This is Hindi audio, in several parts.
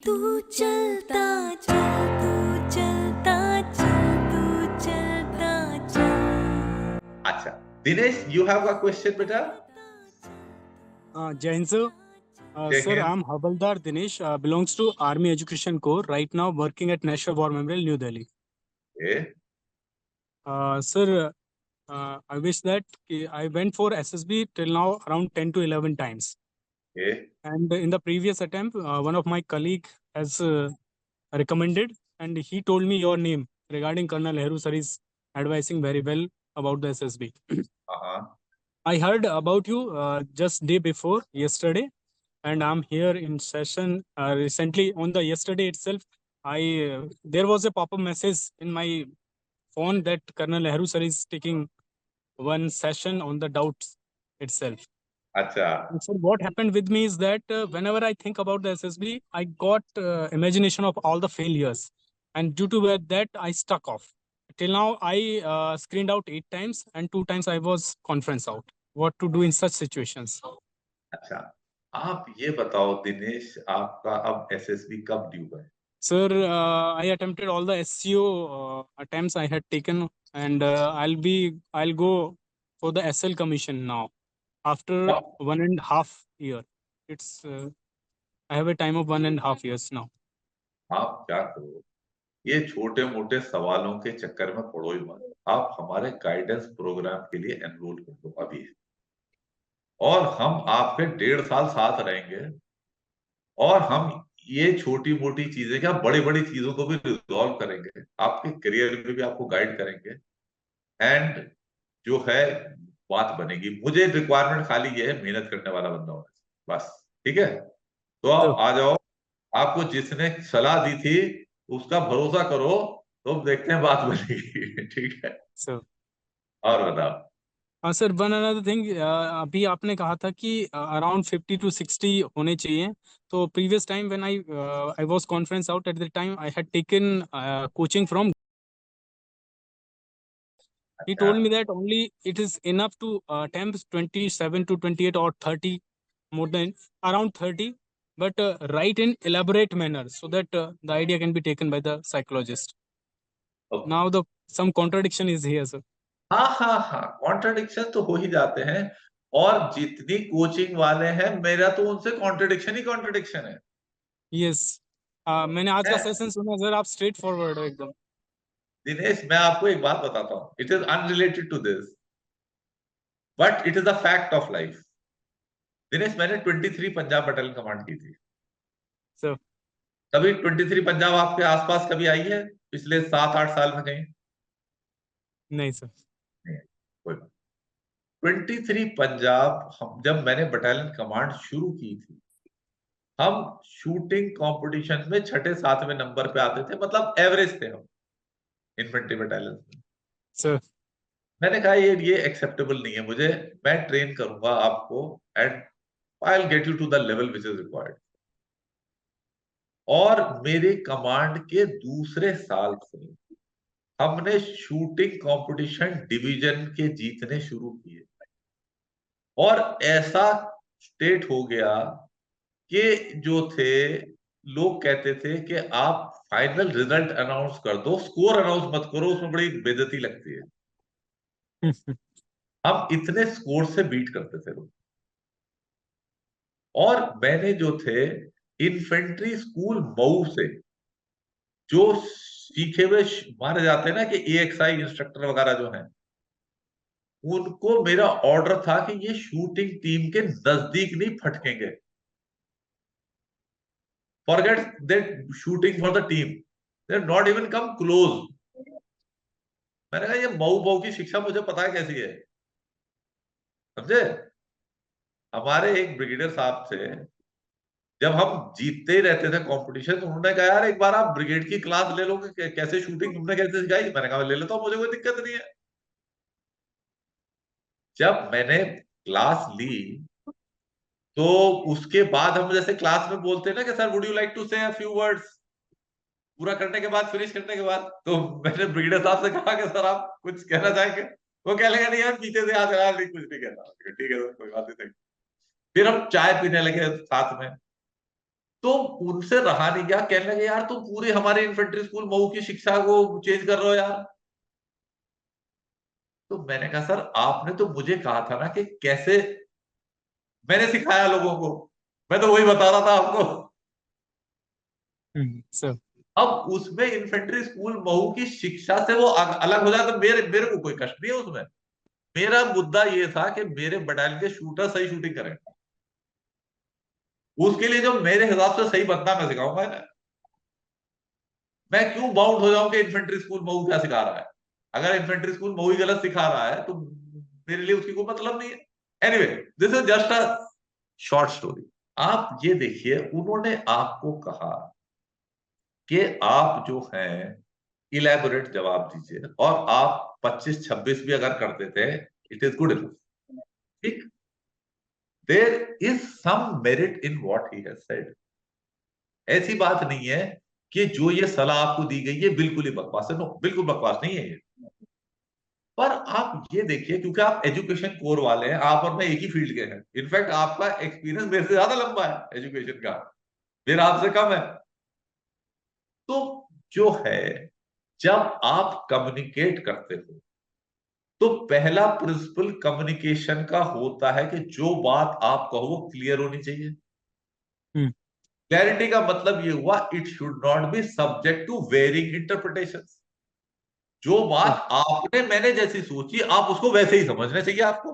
तू चलता चल, तू चलता चल, तू चलता चल। अच्छा, Dinesh, you have a question, बेटा? Jain sir, जय sir, Hind. I'm Havaldar Dinesh, belongs to Army Education Corps. Right now, working at National War Memorial, New Delhi. Sir, I wish that I went for SSB till now around 10 to 11 times. And in the previous attempt, one of my colleague has recommended, and he told me your name regarding Colonel Nehru sir is advising very well about the SSB. I heard about you just day before yesterday, and I'm here in session recently. On the yesterday itself, I there was a pop-up message in my phone that Colonel Nehru sir is taking one session on the doubts itself. अच्छा, And so what happened with me is that whenever I think about the SSB, I got imagination of all the failures, and due to that, I stuck off. Till now, I screened out 8 times, and 2 times I was conference out. What to do in such situations? अच्छा, आप ये बताओ दिनेश, आपका अब एसएसबी कब ड्यू है? Sir, I attempted all the SCO attempts I had taken, and I'll go for the SL commission now after 1.5 year. It's I have a time of 1.5 years now. आप क्या करो, ये छोटे मोटे सवालों के चक्कर में पड़ो ही मत। आप हमारे गाइडेंस प्रोग्राम के लिए एनरोल कर दो अभी, और हम आपके 1.5 साल साथ रहेंगे, और हम ये छोटी मोटी चीजें क्या बड़ी बड़ी चीजों को भी रिजॉल्व करेंगे, आपके करियर में भी आपको गाइड करेंगे, एंड जो है बात बनेगी। मुझे रिक्वायरमेंट खाली ये है, मेहनत करने वाला बंदा होना, बस। ठीक है, तो आप आ जाओ। आपको जिसने सलाह दी थी उसका भरोसा करो, तो देखते हैं बात बनेगी। ठीक है, So, और बताओ। सर वन अनदर थिंग, अभी आपने कहा था कि अराउंड 50 to 60 होने चाहिए. तो previous time when I was conference out at the time I had taken coaching from. He अच्छा, told me that only it is enough to attempt 27 to 28 or 30, more than around 30, but write in elaborate manner so that the idea can be taken by the psychologist. Okay. Now the some contradiction is here, sir. हाँ हाँ हाँ, कॉन्ट्रडिक्शन तो हो ही जाते हैं, और जितनी कोचिंग वाले हैं मेरा तो उनसे कॉन्ट्रडिक्शन ही कॉन्ट्रडिक्शन है। Yes. मैंने आज का सेशन सुना सर, आप स्ट्रेट फॉरवर्ड हो एकदम. दिनेश, मैं आपको एक बात बताता हूँ, it is unrelated to this, but it is a fact of life. Dinesh, मैंने 23 पंजाब बटालियन कमांड की थी। सर कभी 23 पंजाब आपके आसपास कभी आई है पिछले 7-8 साल में कहीं? नहीं सर. नहीं, कोई बात। 23 पंजाब, हम जब मैंने बटालियन कमांड शुरू की थी, हम शूटिंग कंपटीशन में 6-7वें नंबर पे आते थे, मतलब एवरेज थे हम इन्फेंट्री बटालियन में। सर मैंने कहा ये एक्सेप्टेबल नहीं है मुझे, मैं ट्रेन करूंगा आपको, and I will get you to the level which is required. और मेरे कमांड के दूसरे साल से हमने शूटिंग कंपटीशन डिवीजन के जीतने शुरू किए, और ऐसा स्टेट हो गया कि जो थे, लोग कहते थे कि आप फाइनल रिजल्ट अनाउंस कर दो, स्कोर अनाउंस मत करो, उसमें बड़ी बेइज्जती लगती है। हम इतने स्कोर से बीट करते थे लोग। और मैंने जो थे इन्फेंट्री स्कूल मऊ से, जो सीखे हुए माने जाते हैं ना कि एएक्सआई इंस्ट्रक्टर वगैरह जो हैं, उनको मेरा ऑर्डर था कि ये शूटिंग टीम के नजदीक नहीं फटकेंगे, forget that shooting for the team, they not even come close. मैंने कहा ये मऊ मऊ की शिक्षा मुझे पता है कैसी है, समझे? हमारे एक ब्रिगेडियर साहब थे, जब हम जीतते ही रहते थे कंपटीशन, तो उन्होंने कहा यार एक बार आप ब्रिगेड की क्लास ले लो कि कैसे शूटिंग तुमने कैसे सिखाई। मैंने कहा ले लेता हूं, मुझे कोई दिक्कत नहीं है। जब मैंने क्लास ली, तो उसके बाद हम जैसे क्लास में बोलते हैं ना कि sir would you like to say a few words, पूरा करने के बाद, फिनिश करने के बाद, तो मैंने ब्रिगेडियर साहब से कहा कि सर आप कुछ कहना चाहेंगे? वो कह लगा नहीं यार, पीछे से याद नहीं, कुछ नहीं कहना। ठीक है सर, कोई बात नहीं। फिर हम चाय पीने लगे साथ में, तो उनसे रहा नहीं गया, कहने लगे यार तुम पूरे हमारे इन्फेंट्री स्कूल मऊ की शिक्षा को चेंज कर रहे हो यार। तो मैंने कहा सर आपने तो मुझे कहा था ना कि कैसे मैंने सिखाया लोगों को, मैं तो वही बता रहा था आपको। सर अब उसमें इन्फेंट्री स्कूल मऊ की शिक्षा से वो अलग हो जाए तो मेरे मेरे को कोई कष्ट नहीं है उसमें। मेरा मुद्दा ये था कि मेरे बटालियन के शूटर सही शूटिंग करें, उसके लिए जो मेरे हिसाब से सही बनना मैं सिखाऊंगा ना। मैं क्यों बाउंड हो जाऊं कि इन्फेंट्री स्कूल मऊ क्या सिखा रहा है। अगर इन्फेंट्री स्कूल मऊ ही गलत सिखा रहा है तो मेरे लिए उसकी कोई मतलब नहीं है। Anyway, this is just a short story. आप ये देखिए, उन्होंने आपको कहा कि आप जो हैं इलेबोरेट जवाब दीजिए, और आप 25-26 भी अगर करते थे इट इज गुड इनफ। ठीक, there is some merit in what he has said. ऐसी बात नहीं है कि जो ये सलाह आपको दी गई है बिल्कुल ही बकवास है। नो, बिल्कुल बकवास नहीं है ये। पर आप ये देखिए, क्योंकि आप एजुकेशन कोर वाले हैं, आप और मैं एक ही फील्ड के हैं, इनफैक्ट आपका एक्सपीरियंस मेरे से ज्यादा लंबा है एजुकेशन का, मेरा आपसे कम है। तो जो है, जब आप कम्युनिकेट करते हो तो पहला प्रिंसिपल कम्युनिकेशन का होता है कि जो बात आप कहो वो क्लियर होनी चाहिए। क्लैरिटी का मतलब ये हुआ it should not be subject to varying interpretation. जो बात आपने मैंने जैसी सोची आप उसको वैसे ही समझना चाहिए आपको।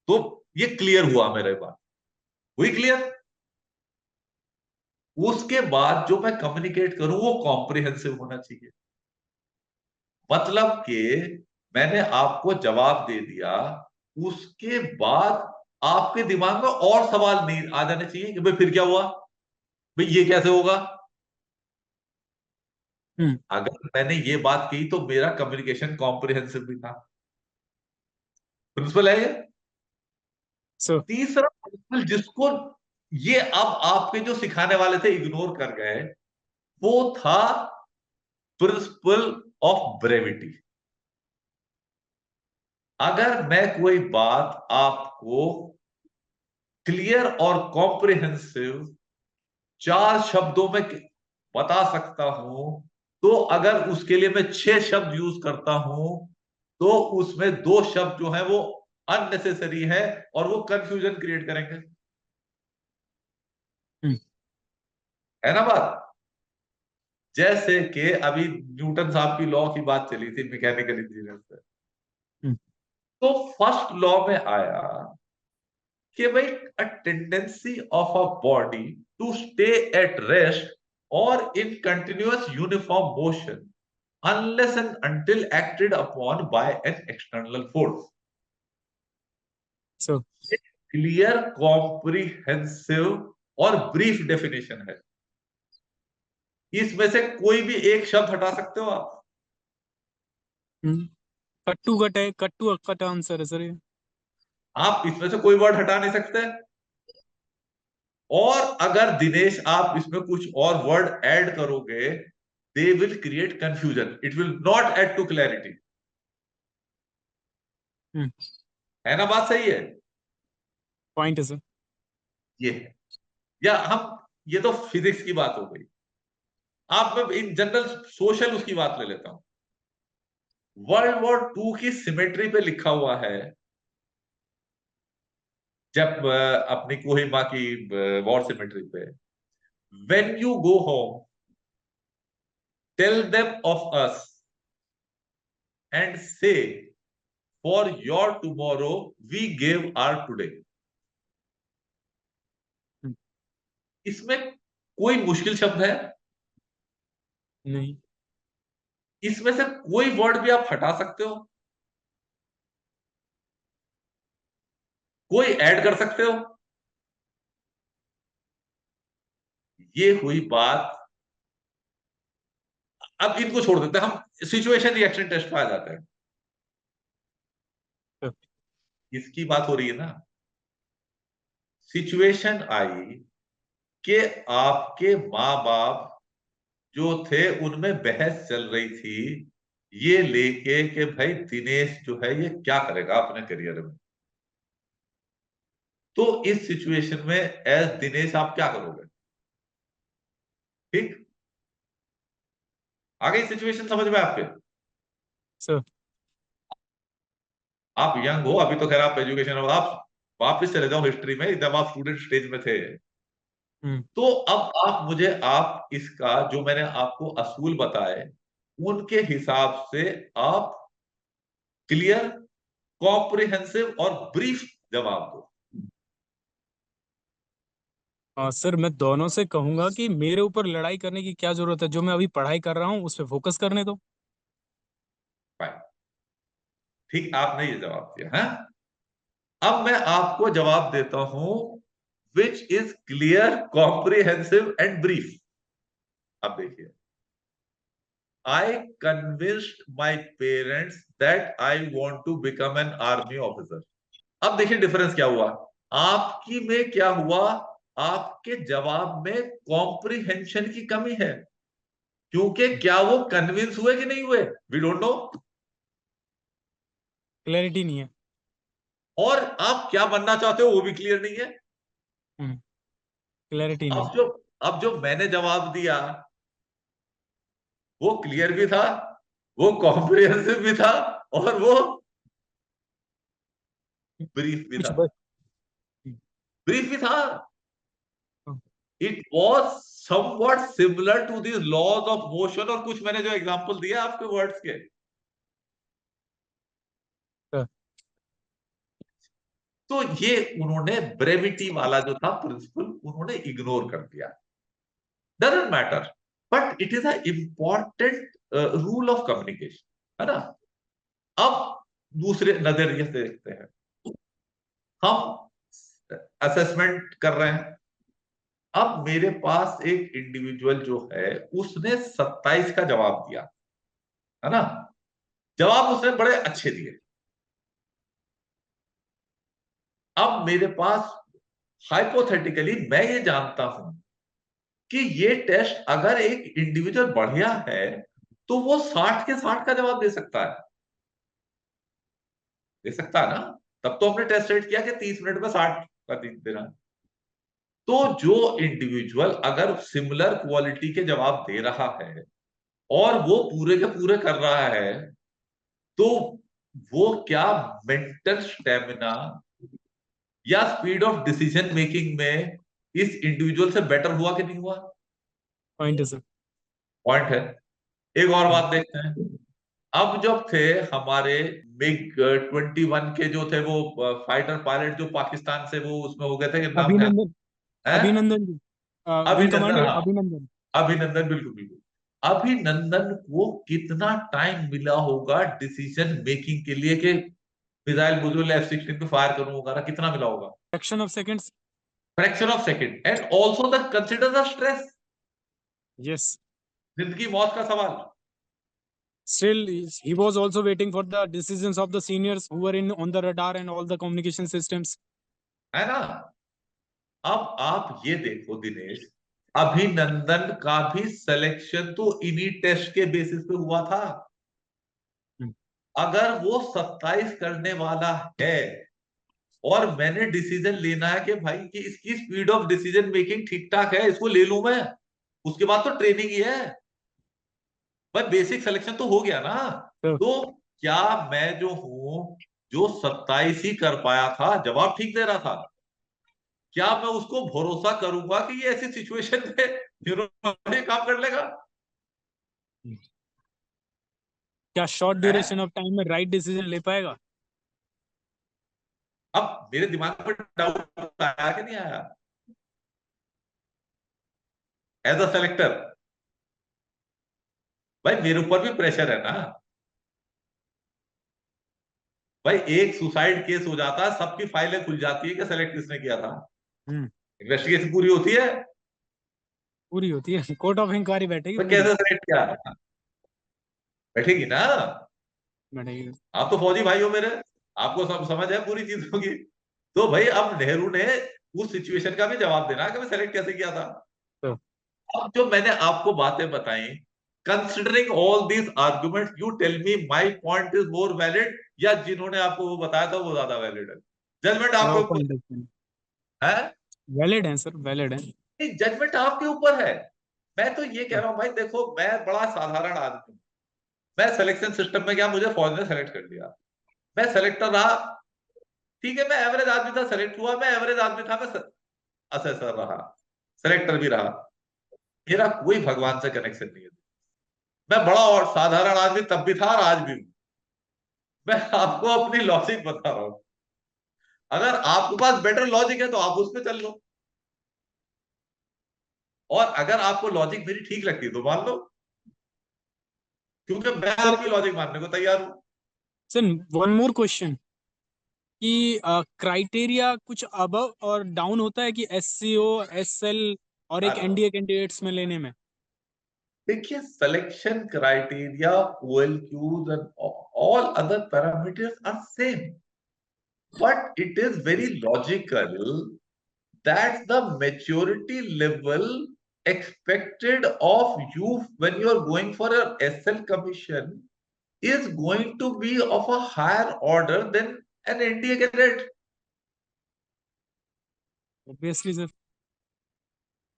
तो ये क्लियर हुआ मेरे बात, हुई क्लियर। उसके बाद जो मैं कम्युनिकेट करूं वो कॉम्प्रिहेंसिव होना चाहिए। मतलब कि मैंने आपको जवाब दे दिया, उसके बाद आपके दिमाग में और सवाल नहीं आ जाने चाहिए कि भाई फिर क्या हुआ, भाई ये कैसे होगा। अगर मैंने ये बात की तो मेरा कम्युनिकेशन कॉम्प्रिहेंसिव भी था। प्रिंसिपल है ये। सर तीसरा प्रिंसिपल जिसको ये अब आपके जो सिखाने वाले थे इग्नोर कर गए, वो था प्रिंसिपल ऑफ ब्रेविटी। अगर मैं कोई बात आपको क्लियर और कॉम्प्रिहेंसिव 4 शब्दों में बता सकता हूं, तो अगर उसके लिए मैं 6 शब्द यूज करता हूं तो उसमें 2 शब्द जो है वो अननेसेसरी है और वो कंफ्यूजन क्रिएट करेंगे। है ना बात। जैसे कि अभी न्यूटन साहब की लॉ की बात चली थी मैकेनिकल इंजीनियर से, तो फर्स्ट लॉ में आया कि भाई a tendency of a body to stay at rest और in continuous uniform motion unless and until acted upon by an external force। Sir clear, comprehensive और ब्रीफ डेफिनेशन है। इसमें से कोई भी एक शब्द हटा सकते हो आप। कट्टू कट है, कट्टू कट आंसर है सर ये। आप इसमें से कोई वर्ड हटा नहीं सकते। और अगर दिनेश आप इसमें कुछ और वर्ड ऐड करोगे they will create confusion, it will not add to clarity. है ना, बात सही है। पॉइंट है सर। ये है, या हम, ये तो फिजिक्स की बात हो गई। आप मैं इन जनरल सोशल उसकी बात ले लेता हूं। वर्ल्ड वॉर 2 की सिमेट्री पे लिखा हुआ है, जब अपनी कोहिमा की वॉर सिमेट्री पे, when you go home tell them of us and say for your tomorrow we give our today. इसमें कोई मुश्किल शब्द है? नहीं। इसमें से कोई वर्ड भी आप हटा सकते हो, कोई ऐड कर सकते हो। ये हुई बात। अब इनको छोड़ देते हैं, हम सिचुएशन रिएक्शन टेस्ट पे आ जाते हैं। इसकी बात हो रही है ना। सिचुएशन आई कि आपके माँ बाप जो थे उनमें बहस चल रही थी ये लेके कि भाई दिनेश जो है ये क्या करेगा अपने करियर में। तो इस सिचुएशन में एज दिनेश आप क्या करोगे? ठीक, आ गई सिचुएशन समझ में आपके? सर आप यंग हो अभी, तो खैर आप एजुकेशन हो, आप वापस चले जाओ हिस्ट्री में जब आप स्टूडेंट स्टेज में थे। तो अब आप मुझे, आप इसका जो मैंने आपको असूल बताए उनके हिसाब से आप क्लियर, कॉम्प्रिहेंसिव और ब्रीफ जवाब दो। सर मैं दोनों से कहूंगा कि मेरे ऊपर लड़ाई करने की क्या जरूरत है, जो मैं अभी पढ़ाई कर रहा हूँ उस पर फोकस करने दो। फाइन, ठीक, आपने ये जवाब दिया है। अब मैं आपको जवाब देता हूं which is clear, comprehensive and brief. अब देखिए, I convinced my parents that I want to become an army officer. अब देखिए डिफरेंस क्या हुआ, आपकी में क्या हुआ, आपके जवाब में कॉम्प्रिहेंशन की कमी है, क्योंकि क्या वो कन्विंस हुए कि नहीं हुए, वी डोंट नो। क्लैरिटी नहीं है। और आप क्या बनना चाहते हो वो भी क्लियर नहीं है। क्लैरिटी नहीं। अब जो मैंने जवाब दिया वो क्लियर भी था, वो कॉम्प्रिहेंसिव भी था, और वो ब्रीफ भी कुछ था। बस। ब्रीफ भी था। हाँ, it was something similar to this laws of motion, और कुछ मैंने जो एग्जांपल दिया आपके वर्ड्स के, सर तो ये उन्होंने ब्रेविटी वाला जो था प्रिंसिपल उन्होंने इग्नोर कर दिया। Doesn't matter, but it is a important rule of communication, है ना। अब दूसरे नजरिए से देखते हैं, हम असेसमेंट कर रहे हैं। अब मेरे पास एक इंडिविजुअल जो है उसने 27 का जवाब दिया, है ना। जवाब उसने बड़े अच्छे दिए। अब मेरे पास हाइपोथेटिकली मैं ये जानता हूं कि ये टेस्ट अगर एक इंडिविजुअल बढ़िया है तो वो 60 के 60 का जवाब दे सकता है, दे सकता है ना। तब तो हमने टेस्ट रेट किया कि 30 मिनट में 60 का देना। तो जो इंडिविजुअल अगर सिमिलर क्वालिटी के जवाब दे रहा है और वो पूरे के पूरे कर रहा है, तो वो क्या मेंटल स्टेमिना या स्पीड ऑफ डिसीजन मेकिंग में इस इंडिविजुअल से बेटर हुआ कि नहीं हुआ? पॉइंट है सर। पॉइंट है। एक और बात देखते हैं। अब जब थे हमारे मिग 21 के जो थे वो फाइटर पायलट जो पाकिस्तान से वो उसमें हो गए थे, कि नाम क्या अभिनंदन। है? अभिनंदन जी। विंग अभिनंदन, कमांडर हाँ, अभिनंदन। अभिनंदन, बिल्कुल बिल्कुल। अभिनंदन को कितना टाइम मिला होगा डिसीजन मेकिंग के लिए कि मिसाइल बुजुल F-16 पे फायर करूंगा ना, कितना मिला होगा? Fraction of seconds. Fraction of second, and also the consider the stress, yes. जिंदगी मौत का सवाल, Still, he was also waiting for the decisions of the seniors who were in on the radar and all the communication systems. है ना। अब आप ये देखो दिनेश, अभिनंदन का भी सिलेक्शन तो इन्हीं टेस्ट के बेसिस पे हुआ था। अगर वो 27 करने वाला है और मैंने डिसीजन लेना है कि भाई कि इसकी स्पीड ऑफ डिसीजन मेकिंग ठीक ठाक है, इसको ले लूं मैं, उसके बाद तो ट्रेनिंग ही है भाई, बेसिक सिलेक्शन तो हो गया ना। तो तो क्या मैं जो हूं, जो 27 ही कर पाया था, जवाब ठीक दे रहा था, क्या मैं उसको भरोसा करूंगा कि ये ऐसी सिचुएशन में काम कर लेगा? क्या शॉर्ट है? ड्यूरेशन ऑफ टाइम में राइट डिसीजन ले पाएगा? अब मेरे दिमाग में डाउट आया कि नहीं आया एज अ सेलेक्टर? भाई मेरे ऊपर भी प्रेशर है ना भाई। एक सुसाइड केस हो जाता है, सबकी फाइलें खुल जाती है कि सेलेक्ट किसने किया था, इन्वेस्टिगेशन पूरी होती है, पूरी होती है, कोर्ट ऑफ इंक्वायरी बैठेगी तो पूरी। कैसे सेलेक्ट किया? बैठेगी ना। बैठेगी। आप तो फौजी भाई हो मेरे, आपको सब समझ है पूरी चीजों की। तो भाई अब नेहरू ने उस सिचुएशन का भी जवाब देना कि मैं सेलेक्ट कैसे किया था। तो अब जो मैंने आपको बातें बताई, considering all these arguments, you tell me my point is more valid या जिन्होंने आपको वो बताया था वो ज्यादा वैलिड है? जजमेंट आपके ऊपर है। वैलिड है सर, वैलिड है। जजमेंट आपके ऊपर है। मैं तो ये कह रहा हूँ भाई, देखो मैं बड़ा साधारण आदमी हूँ, मैं सिलेक्शन सिस्टम में गया, मुझे फौज ने सेलेक्ट कर लिया, मैं सेलेक्टर रहा, ठीक है, मैं एवरेज आदमी था, सेलेक्ट हुआ, मैं एवरेज आदमी था, मैं असेसर रहा, सेलेक्टर भी रहा, मेरा कोई भगवान से कनेक्शन नहीं है। मैं बड़ा और साधारण आदमी तब भी था और आज भी हूं। मैं आपको अपनी लॉजिक बता रहा हूं, अगर आपके पास बेटर लॉजिक है तो आप उस पर चल लो, और अगर आपको लॉजिक मेरी ठीक लगती है तो मान लो, क्योंकि मैं आपकी लॉजिक मानने को तैयार हूं। सर वन मोर क्वेश्चन कि क्राइटेरिया कुछ अबव और डाउन होता है कि SCO SL और एक एनडीए कैंडिडेट्स में लेने में? देखिए, selection criteria, OLQs and all other parameters are same, but it is very logical that the maturity level expected of you when you are going for an SL commission is going to be of a higher order than an NDA cadet. Obviously sir.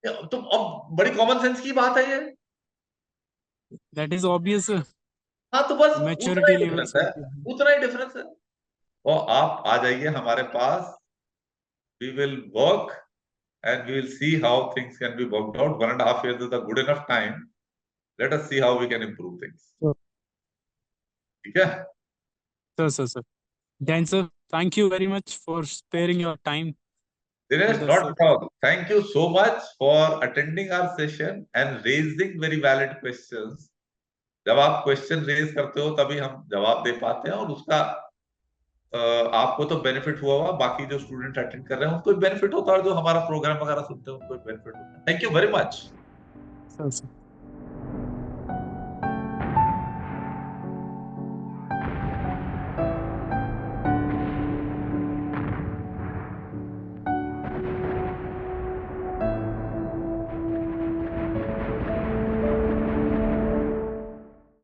तो अब बड़ी कॉमन सेंस की बात है ये। That is obvious sir. हाँ, तो बस उतना मैच्योरिटी ही लेवल डिफरेंस है, उतना ही डिफरेंस है। और आप आ जाइए हमारे पास, we will work and we will see how things can be worked out. 1.5 years is a good enough time. Let us see how we can improve things. ठीक है? sir. Then sir, thank you very much for sparing your time Dinesh, with us, not sir. at all. Thank you so much for attending our session and raising very valid questions. जब आप क्वेश्चन रेज करते हो तभी हम जवाब दे पाते हैं, और उसका आपको तो बेनिफिट हुआ होगा, बाकी जो स्टूडेंट अटेंड कर रहे हैं उनको भी बेनिफिट होता है, और जो हमारा प्रोग्राम वगैरह सुनते हैं उनको भी बेनिफिट होता है। Thank you very much. Sir.